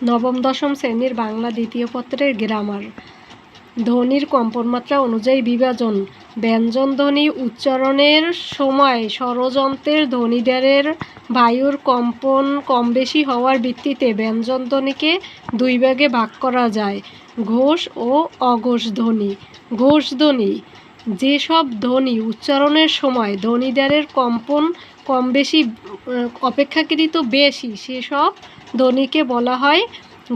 নবম দশম শ্রেণীর বাংলা দ্বিতীয় পত্রের গ্রামার। ধ্বনির কম্পনমাত্রা অনুযায়ী বিভাজন। ব্যঞ্জন ধ্বনি উচ্চারণের সময় স্বরযন্ত্রের ধ্বনিদ্বারের বায়ুর কম্পন কম বেশি হওয়ার ভিত্তিতে ব্যঞ্জন ধ্বনিকে দুই ভাগে ভাগ করা যায়: ঘোষ ও অঘোষ ধ্বনি। ঘোষ ধ্বনি: যেসব ধ্বনি উচ্চারণের সময় ধ্বনিদ্বারের কম্পন কম বেশি অপেক্ষাকৃত বেশি সেসব ধ্বনিকে বলা হয়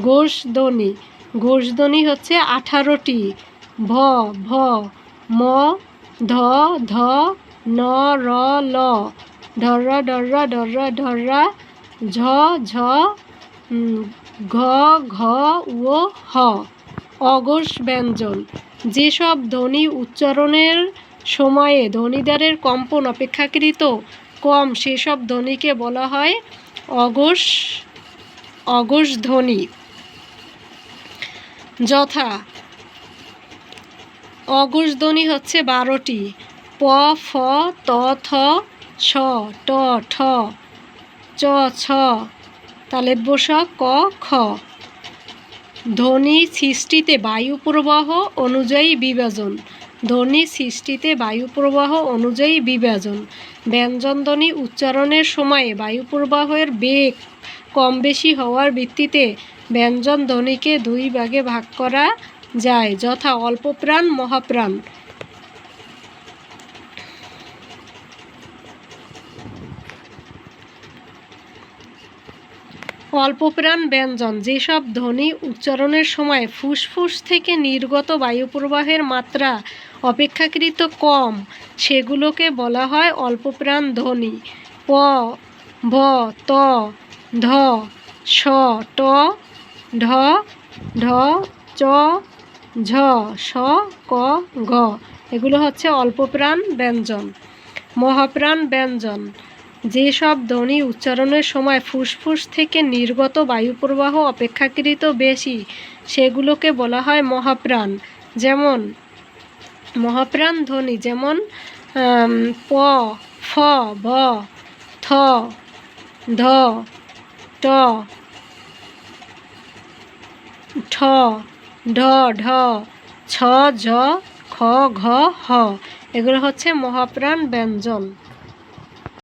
ঘোষ ধ্বনি। ঘোষ ধ্বনি হচ্ছে 18টি: ভ, ভ, ম, ধ, ধ, ন, র, ল, ঢররা, ডররা, ডররা, ঢররা, ঝ, ঝ, ঘ, ঘ ও হ। অঘোষ ব্যঞ্জন: যেসব ধ্বনি উচ্চারণের সময়ে ধ্বনিদ্বারের কম্পন অপেক্ষাকৃত কম সেসব ধ্বনিকে বলা হয় অঘোষ ধ্বনি। যথা: অঘোষ ধ্বনি হচ্ছে 12টি: প, ফ, ত, থ, ছ, ট, ঠ, চ, ছ, তালব্য শ, ক, খ। ধ্বনি সৃষ্টিতে বায়ু প্রবাহ অনুযায়ী বিভাজন। ধ্বনি সৃষ্টিতে বায়ু প্রবাহ অনুযায়ী বিভাজন। ব্যঞ্জন ধ্বনি উচ্চারণের সময়ে বায়ু প্রবাহের বেগ কম বেশি হওয়ার ভিত্তিতে ব্যঞ্জন ধ্বনিকে দুই ভাগে ভাগ করা যায়, যথা: অল্পপ্রাণ, মহাপ্রাণ। অল্পপ্রাণ ব্যঞ্জন: যেসব ধ্বনি উচ্চারণের সময় ফুসফুস থেকে নির্গত বায়ুপ্রবাহের মাত্রা অপেক্ষাকৃত কম সেগুলোকে বলা হয় অল্পপ্রাণ ধ্বনি। প, ভ, ত, ধ, স, ট, ঢ, ঢ, চ, ঝ, স, ক, ঘ। এগুলো হচ্ছে অল্পপ্রাণ ব্যঞ্জন। মহাপ্রাণ ব্যঞ্জন: যেসব ধ্বনি উচ্চারণের সময় ফুসফুস থেকে নির্গত বায়ুপ্রবাহ অপেক্ষাকৃত বেশি সেগুলোকে বলা হয় মহাপ্রাণ। যেমন মহাপ্রাণ ধ্বনি যেমন প, ফ, ভ, থ, ধ, ট, ঠ, ঢ, ঢ, ছ, ঝ, খ, ঘ, হ। এগুলো হচ্ছে মহাপ্রাণ ব্যঞ্জন।